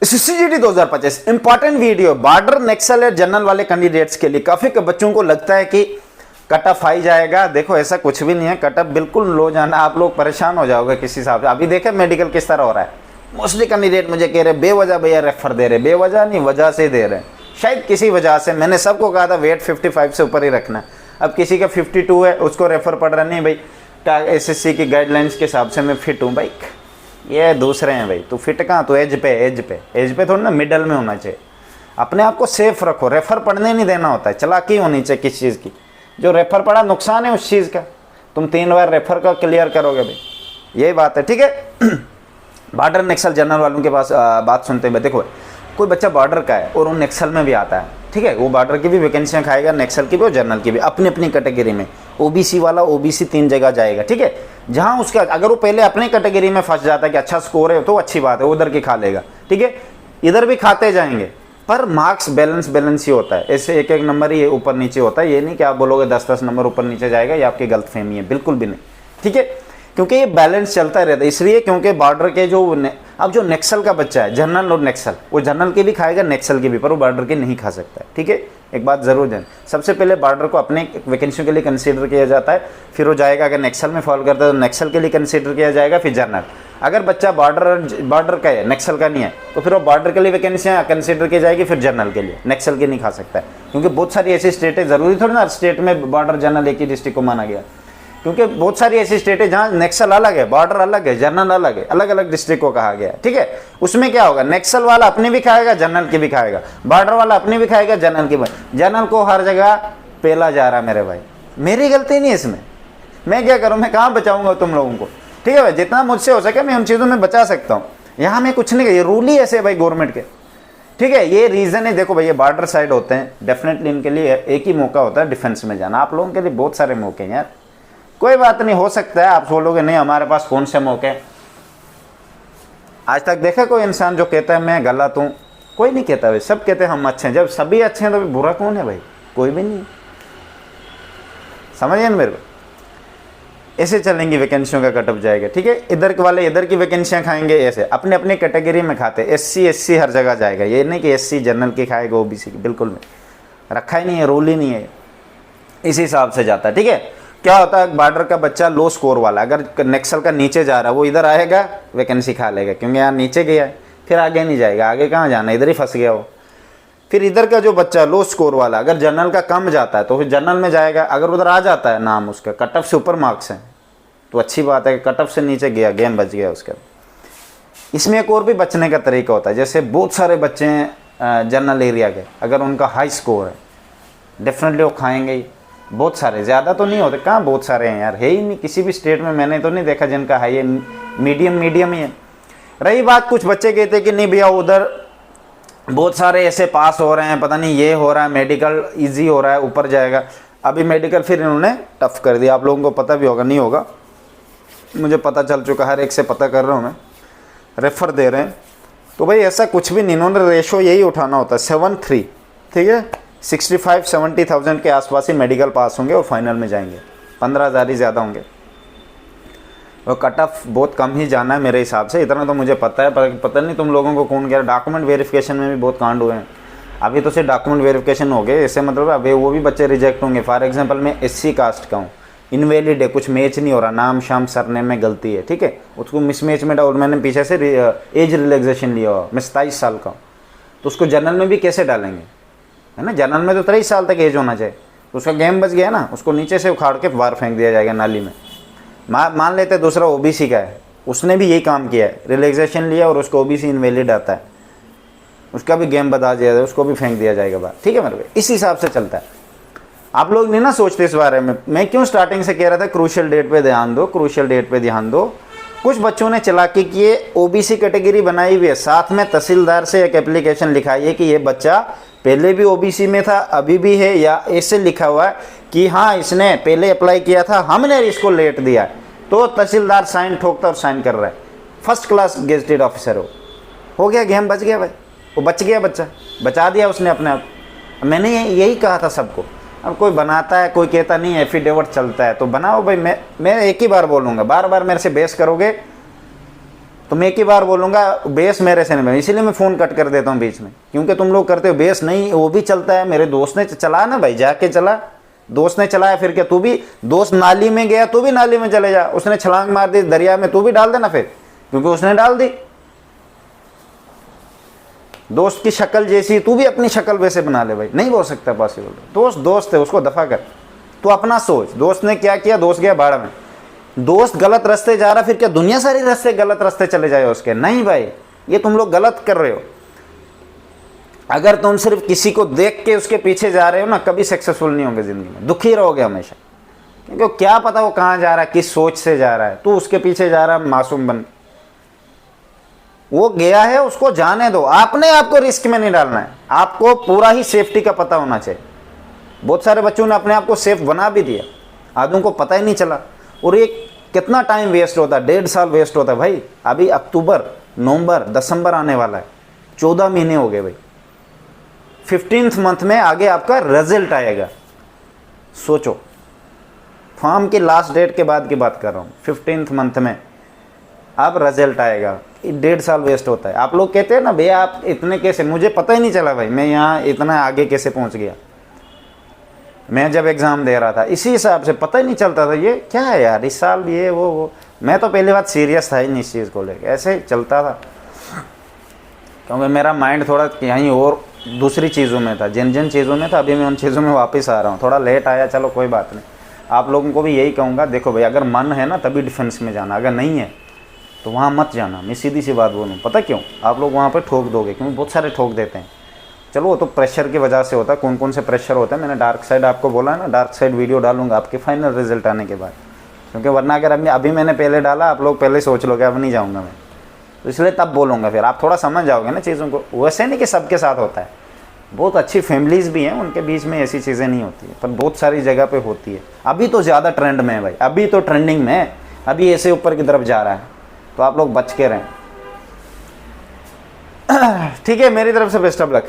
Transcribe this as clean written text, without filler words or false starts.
CCGD 2025 important video, border, नक्सल या general वाले candidates के लिए। काफी बच्चों को लगता है कि कट ऑफ हाई जाएगा, देखो ऐसा कुछ भी नहीं है, कट ऑफ बिल्कुल लो जाना, आप लोग परेशान हो जाओगे किसी हिसाब से। अभी देखे मेडिकल किस तरह हो रहा है, मोस्टली कैंडिडेट मुझे कह रहे बेवजह भैया रेफर दे रहे, बेवजह नहीं वजह से दे रहे हैं, शायद किसी वजह से। मैंने सबको कहा था वेट 55 से ऊपर ही रखना है, अब किसी का 52 है उसको रेफर पड़ रहा नहीं भाई, SSC की गाइडलाइंस के हिसाब से मैं फिट हूँ भाई, ये दूसरे हैं भाई, तू फिट कहाँ, तो एज पे थोड़ा ना मिडल में होना चाहिए। अपने आप को सेफ रखो, रेफर पढ़ने नहीं देना होता है, चालाकी होनी चाहिए किस चीज़ की, जो रेफर पढ़ा नुकसान है उस चीज़ का, तुम 3 बार रेफर का क्लियर करोगे भाई, यही बात है, ठीक है। बॉर्डर नक्सल जनरल वालों के पास बात सुनते हैं, देखो कोई बच्चा बॉर्डर का है और वो नक्सल में भी आता है, ठीक है, वो बॉर्डर की भी वैकेंसियाँ खाएगा, नक्सल की भी और जनरल की भी, अपनी अपनी कैटेगरी में। OBC वाला OBC 3 जगह जाएगा, ठीक है, जहाँ उसका अगर वो पहले अपनी कैटेगरी में फंस जाता है कि अच्छा स्कोर है तो अच्छी बात है, उधर की खा लेगा, ठीक है, इधर भी खाते जाएंगे, पर मार्क्स बैलेंस ही होता है, ऐसे एक नंबर ही ऊपर नीचे होता है, ये नहीं कि आप बोलोगे 10 नंबर ऊपर नीचे जाएगा, ये आपकी गलतफहमी है, बिल्कुल भी नहीं, ठीक है, क्योंकि ये बैलेंस चलता रहता है। इसलिए क्योंकि बॉर्डर के अब जो नक्सल का बच्चा है, जनरल और नक्सल, वो जनरल की भी खाएगा नक्सल की भी, पर वो बॉर्डर की नहीं खा सकता है, ठीक है, एक बात जरूर जान। सबसे पहले बॉर्डर को अपने वैकेंसियों के लिए कंसीडर किया जाता है, फिर वो जाएगा, अगर नक्सल में फॉल करता है तो नक्सल के लिए कंसीडर किया जाएगा, फिर जनरल। अगर बच्चा बॉर्डर का है, नक्सल का नहीं है, तो फिर वो बॉर्डर के लिए वैकेंसियाँ कंसीडर की जाएगी, फिर जनरल के लिए, नक्सल की नहीं खा सकता है, क्योंकि बहुत सारी ऐसी स्टेट है, जरूरी थोड़ी ना स्टेट में बॉर्डर जनरल एक ही डिस्ट्रिक्ट को माना गया, क्योंकि बहुत सारी ऐसी स्टेट है जहाँ नक्सल अलग है, बॉर्डर अलग है, जनरल अलग है, अलग अलग डिस्ट्रिक्ट को कहा गया है, ठीक है। उसमें क्या होगा, नक्सल वाला अपनी भी खाएगा, जनरल की भी खाएगा, बॉर्डर वाला अपनी भी खाएगा, जनरल की भी। जनरल को हर जगह पेला जा रहा है मेरे भाई, मेरी गलती नहीं है इसमें, मैं क्या करूँ, मैं कहाँ बचाऊंगा तुम लोगों को, ठीक है भाई, जितना मुझसे हो सके मैं उन चीज़ों में बचा सकता हूँ। यहाँ मैं कुछ नहीं, ये रूल ही ऐसे भाई गवर्नमेंट के, ठीक है, ये रीज़न है। देखो भाई ये बॉर्डर साइड होते हैं, डेफिनेटली इनके लिए एक ही मौका होता है डिफेंस में जाना, आप लोगों के लिए बहुत सारे मौके हैं यार, कोई बात नहीं, हो सकता है आप बोलोगे नहीं हमारे पास कौन से मौके। आज तक देखा कोई इंसान जो कहता है मैं गलत हूँ, कोई नहीं कहता भाई, सब कहते हैं हम अच्छे हैं। जब सभी अच्छे हैं तो बुरा कौन है भाई, कोई भी नहीं, समझिए ना मेरे को। ऐसे चलेंगी वैकेंसियों का कटअप जाएगा, ठीक है, इधर के वाले इधर की वैकेंसियाँ खाएंगे, ऐसे अपने अपने कैटेगरी में खाते, SC हर जगह जाएगा, ये नहीं कि SC जनरल की खाएगा OBC की, बिल्कुल नहीं, रखा ही नहीं है, रूल ही नहीं है, इसी हिसाब से जाता है, ठीक है। क्या होता है, बॉर्डर का बच्चा लो स्कोर वाला अगर नक्सल का नीचे जा रहा है, वो इधर आएगा वैकेंसी खा लेगा, क्योंकि यहाँ नीचे गया है, फिर आगे नहीं जाएगा, आगे कहाँ जाना, इधर ही फंस गया वो। फिर इधर का जो बच्चा लो स्कोर वाला अगर जनरल का कम जाता है तो फिर जनरल में जाएगा, अगर उधर आ जाता है नाम उसका कट ऑफ से ऊपर मार्क्स है तो अच्छी बात है कि कट ऑफ से नीचे गया, गेम बच गया उसका। इसमें एक और भी बचने का तरीका होता है, जैसे बहुत सारे बच्चे हैं जनरल एरिया के, अगर उनका हाई स्कोर है डेफिनेटली वो खाएंगे ही, बहुत सारे, ज़्यादा तो नहीं होते, कहाँ बहुत सारे हैं यार, है ही नहीं किसी भी स्टेट में, मैंने तो नहीं देखा जिनका हाई है, मीडियम ही है। रही बात कुछ बच्चे कहते कि नहीं भैया उधर बहुत सारे ऐसे पास हो रहे हैं, पता नहीं ये हो रहा है, मेडिकल इजी हो रहा है, ऊपर जाएगा। अभी मेडिकल फिर इन्होंने टफ कर दिया, आप लोगों को पता भी होगा, नहीं होगा मुझे पता चल चुका, हर एक से पता कर रहा हूँ मैं, रेफर दे रहे हैं, तो भाई ऐसा कुछ भी नहीं, इन्होंने रेशो यही उठाना होता है 7-3, ठीक है, 65-70,000 के आसपास ही मेडिकल पास होंगे और फाइनल में जाएंगे, 15,000 ही ज़्यादा होंगे, और कट ऑफ बहुत कम ही जाना है मेरे हिसाब से, इतना तो मुझे पता है, पर पता नहीं तुम लोगों को कौन कह रहा। डॉक्यूमेंट वेरिफिकेशन में भी बहुत कांड हुए हैं, अभी तो सिर्फ डॉक्यूमेंट वेरिफिकेशन हो गए, इससे मतलब अभी वो भी बच्चे रिजेक्ट होंगे। फॉर एग्जांपल मैं SC कास्ट का हूँ, इनवैलिड है, कुछ मैच नहीं हो रहा, नाम शाम सरनेम में गलती है, ठीक है, उसको मिसमैच में डाल, मैंने पीछे से एज रिलैक्सेशन लिया हुआ, मैं 27 साल का हूँ, तो उसको जनरल में भी कैसे डालेंगे, है ना, जनरल में तो 23 साल तक एज होना चाहिए, तो उसका गेम बच गया ना, उसको नीचे से उखाड़ के बाहर फेंक दिया जाएगा नाली में। मान लेते दूसरा OBC का है, उसने भी यही काम किया है, रिलैक्सेशन लिया और उसको OBC इनवैलिड आता है, उसका भी गेम बता दिया जाए, उसको भी फेंक दिया जाएगा बाहर, ठीक है मेरे भाई, इस हिसाब से चलता है। आप लोग नहीं ना सोचते इस बारे में, मैं क्यों स्टार्टिंग से कह रहा था क्रूशियल डेट पे ध्यान दो, क्रूशियल डेट पे ध्यान दो। कुछ बच्चों ने चालाकी किए, OBC कैटेगरी बनाई हुई है, साथ में तहसीलदार से एक एप्लीकेशन लिखाई है कि ये बच्चा पहले भी OBC में था, अभी भी है, या ऐसे लिखा हुआ है कि हाँ इसने पहले अप्लाई किया था, हमने इसको लेट दिया, तो तहसीलदार साइन ठोकता और साइन कर रहा है, फर्स्ट क्लास गेजेटेड ऑफिसर हो गया, गेम बच गया भाई, वो बच गया, बच्चा बचा दिया उसने अपने आप। मैंने यही कहा था सबको, अब कोई बनाता है कोई कहता नहीं, एफिडेविट चलता है तो बनाओ भाई, मैं एक ही बार बोलूँगा, बार बार मेरे से बहस करोगे तो मैं एक ही बार बोलूँगा, बेस मेरे से नहीं बने, इसीलिए मैं फ़ोन कट कर देता हूँ बीच में, क्योंकि तुम लोग करते हो बेस नहीं, वो भी चलता है। मेरे दोस्त ने चला ना भाई, जाके चला, दोस्त ने चलाया, फिर क्या तू भी, दोस्त नाली में गया तू भी नाली में चले जा, उसने छलांग मार दी दरिया में, तू भी डाल देना फिर, क्योंकि उसने डाल दी। दोस्त की शक्ल जैसी तू भी अपनी शक्ल वैसे बना ले भाई, नहीं हो सकता पॉसिबल। दोस्त दोस्त है, उसको दफा कर, तू अपना सोच। दोस्त ने क्या किया, दोस्त गया भाड़ में, दोस्त गलत रास्ते जा रहा, फिर क्या दुनिया सारी रास्ते गलत रास्ते चले जाए उसके? नहीं भाई, ये तुम लोग गलत कर रहे हो। अगर तुम सिर्फ किसी को देख के उसके पीछे जा रहे हो ना, कभी सक्सेसफुल नहीं होगे जिंदगी में, दुखी रहोगे हमेशा, क्योंकि क्या पता वो कहाँ जा रहा है, किस सोच से जा रहा है। तू उसके पीछे जा रहा है मासूम बन, वो गया है, उसको जाने दो। आपने आपको रिस्क में नहीं डालना है, आपको पूरा ही सेफ्टी का पता होना चाहिए। बहुत सारे बच्चों ने अपने आप को सेफ बना भी दिया, आदमी को पता ही नहीं चला। और ये कितना टाइम वेस्ट होता है, 1.5 साल वेस्ट होता है भाई। अभी अक्टूबर, नवंबर, दिसंबर आने वाला है, 14 महीने हो गए भाई। 15th मंथ में आगे आपका रिजल्ट आएगा। सोचो, फॉर्म की लास्ट डेट के बाद की बात कर रहा हूँ, 15th मंथ में अब रिजल्ट आएगा। 1.5 साल वेस्ट होता है। आप लोग कहते हैं ना भैया आप इतने कैसे, मुझे पता ही नहीं चला भाई, मैं यहाँ इतना आगे कैसे पहुँच गया। मैं जब एग्ज़ाम दे रहा था इसी हिसाब से, पता ही नहीं चलता था ये क्या है यार, इस साल ये वो। मैं तो पहली बात सीरियस था ही नहीं इस चीज़ को लेकर, ऐसे ही चलता था, क्योंकि मेरा माइंड थोड़ा कहीं और दूसरी चीज़ों में था, जिन जिन चीज़ों में था। अभी मैं उन चीज़ों में वापस आ रहा हूँ, थोड़ा लेट आया, चलो कोई बात नहीं। आप लोगों को भी यही कहूँगा, देखो भाई अगर मन है ना तभी डिफेंस में जाना, अगर नहीं है तो वहाँ मत जाना। मैं सीधी सी बात बोलूँ, पता क्यों? आप लोग वहाँ पर ठोक दोगे, क्योंकि बहुत सारे ठोक देते हैं। चलो वो तो प्रेशर की वजह से होता है, कौन कौन से प्रेशर होता है। मैंने डार्क साइड आपको बोला है ना, डार्क साइड वीडियो डालूंगा आपके फाइनल रिजल्ट आने के बाद, क्योंकि वरना अगर अभी मैंने पहले डाला, आप लोग पहले सोच लोगे अब नहीं जाऊँगा मैं, तो इसलिए तब बोलूँगा, फिर आप थोड़ा समझ जाओगे ना चीज़ों को। वैसे नहीं कि सबके साथ होता है, बहुत अच्छी फैमिलीज़ भी हैं, उनके बीच में ऐसी चीज़ें नहीं होती है, पर बहुत सारी जगह पे होती है। अभी तो ज़्यादा ट्रेंड में है भाई, अभी तो ट्रेंडिंग में है, अभी ऐसे ऊपर की तरफ जा रहा है, तो आप लोग बच के रहें। ठीक है, मेरी तरफ से बेस्ट ऑफ लक।